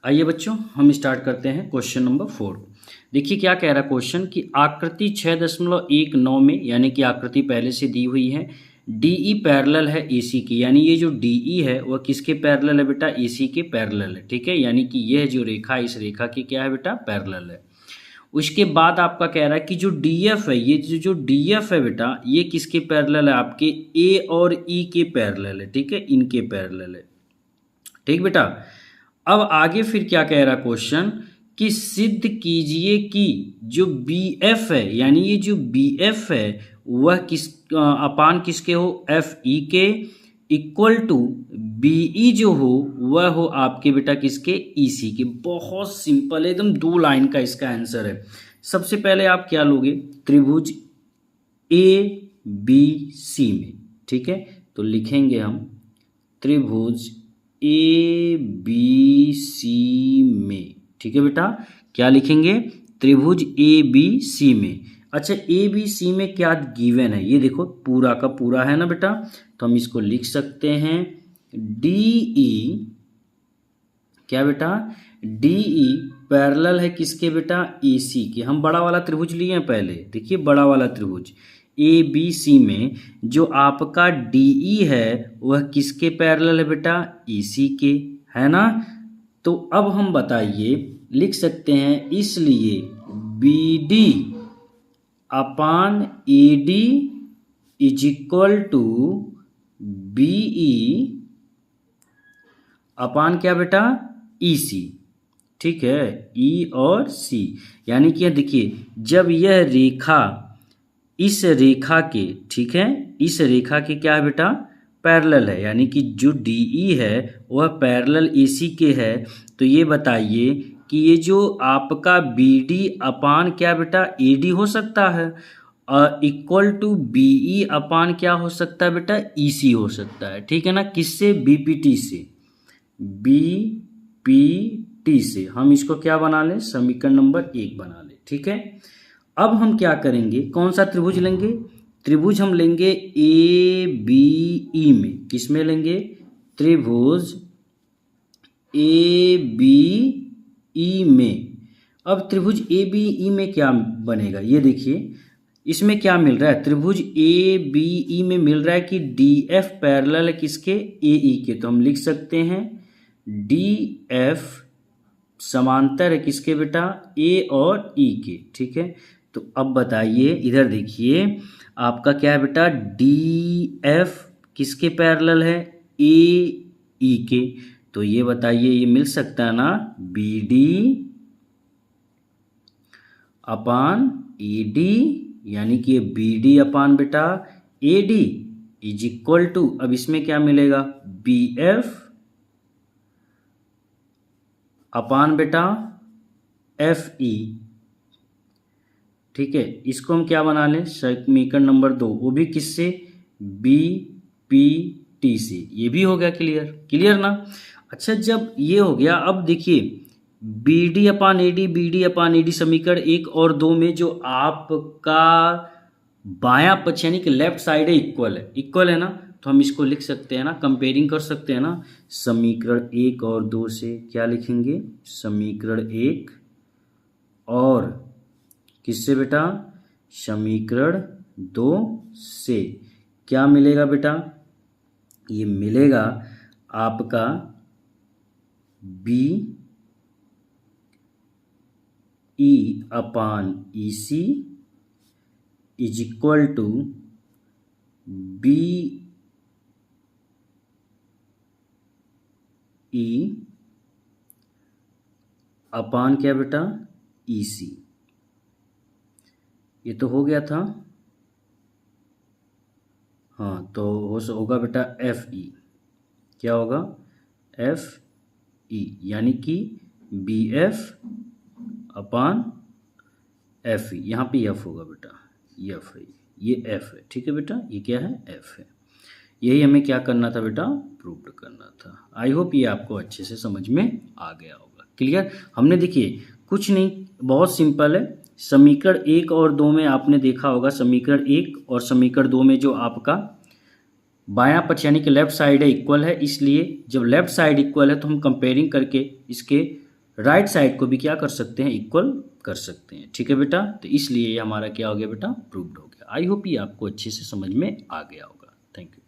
आइए बच्चों, हम स्टार्ट करते हैं क्वेश्चन नंबर 4। देखिए क्या कह रहा है क्वेश्चन कि आकृति 6.19 में, यानी कि आकृति पहले से दी हुई है, DE पैरेलल है AC की। यानी ये जो DE है वह किसके पैरेलल है बेटा? AC के पैरेलल है। ठीक है, यानी कि यह जो रेखा इस रेखा की क्या है बेटा? पैरेलल है। उसके बाद आपका कह रहा है कि जो DF है, ये जो DF है बेटा, ये किसके पैरेलल है? आपके A और E के पैरेलल है। ठीक है, इनके पैरेलल है। ठीक बेटा, अब आगे फिर क्या कह रहा क्वेश्चन कि सिद्ध कीजिए कि जो BF है, यानी ये जो BF है वह अपान किसके हो? FE के, इक्वल टू BE जो हो वह हो आपके बेटा किसके? EC के। बहुत सिंपल है एकदम, 2 लाइन का इसका आंसर है। सबसे पहले आप क्या लोगे? त्रिभुज ABC में। ठीक है, तो लिखेंगे हम त्रिभुज ABC में। ठीक है बेटा, क्या लिखेंगे? त्रिभुज ABC में। अच्छा, ABC में क्या गिवन है ये देखो, पूरा का पूरा है ना बेटा, तो हम इसको लिख सकते हैं DE। क्या बेटा? DE पैरेलल है किसके बेटा? AC के। हम बड़ा वाला त्रिभुज लिए हैं पहले, देखिए बड़ा वाला त्रिभुज ABC में जो आपका DE है वह किसके पैरेलल है बेटा? AC के, है ना। तो अब हम बताइए, लिख सकते हैं इसलिए BD upon AD is equal to BE upon क्या बेटा? EC। ठीक है, E और C। यानी कि देखिए, जब यह रेखा इस रेखा के, ठीक है, इस रेखा के क्या है बेटा? पैरेलल है, यानी कि जो DE है वह पैरेलल AC के है। तो ये बताइए कि ये जो आपका BD अपान क्या बेटा? AD हो सकता है, इक्वल टू BE अपान क्या हो सकता है बेटा? EC हो सकता है। ठीक है ना, किससे? BPT से। BPT से हम इसको क्या बना लें? समीकरण नंबर 1 बना लें। ठीक है, अब हम क्या करेंगे? कौन सा त्रिभुज लेंगे? त्रिभुज हम लेंगे ABE में। किस में लेंगे? त्रिभुज ABE में। अब त्रिभुज ABE में क्या बनेगा ये देखिए, इसमें क्या मिल रहा है? त्रिभुज ABE में मिल रहा है कि DF पैरेलल है किसके? AE के। तो हम लिख सकते हैं DF समांतर है किसके बेटा? A और E के। ठीक है, तो अब बताइए, इधर देखिए आपका क्या है बेटा? DF किसके पैरेलल है? AE के। तो ये बताइए, ये मिल सकता है ना? BD अपान AD, यानी कि ये BD अपान बेटा AD इज इक्वल टू, अब इसमें क्या मिलेगा? BF अपान बेटा FE। ठीक है, इसको हम क्या बना लें? समीकरण नंबर 2, वो भी किससे? BPT से। ये भी हो गया क्लियर? क्लियर ना। अच्छा, जब ये हो गया, अब देखिए BD upon AD, BD upon AD समीकरण 1 और 2 में जो आपका बायां पक्ष यानी कि लेफ्ट साइड है, इक्वल है। इक्वल है ना, तो हम इसको लिख सकते हैं ना, कंपेयरिंग कर सकते हैं ना समीकरण 1 और 2 से। क्या लिखेंगे? समीकरण 1 और किससे बेटा? समीकरण 2 से। क्या मिलेगा बेटा? ये मिलेगा आपका BE upon EC is equal to BE upon क्या बेटा? EC। ये तो हो गया था। हाँ, तो होगा बेटा FE। क्या होगा? FE, यानी कि BF अपान FE। यहाँ पे F होगा बेटा, F है, ये F है। ठीक है बेटा, ये क्या है? F है। यही हमें क्या करना था बेटा? प्रूव करना था। आई होप ये आपको अच्छे से समझ में आ गया होगा। क्लियर? हमने देखिए कुछ नहीं, बहुत सिंपल है। समीकरण 1 और 2 में आपने देखा होगा, समीकरण 1 और समीकरण 2 में जो आपका बायां पक्ष यानी कि लेफ्ट साइड है इक्वल है, इसलिए जब लेफ्ट साइड इक्वल है तो हम कंपेयरिंग करके इसके राइट साइड को भी क्या कर सकते हैं, इक्वल कर सकते हैं। ठीक है बेटा, तो इसलिए ये हमारा क्या हो गया बेटा, प्रूव्ड हो गया। आई होप ये आपको अच्छे से समझ में आ गया होगा। Thank you.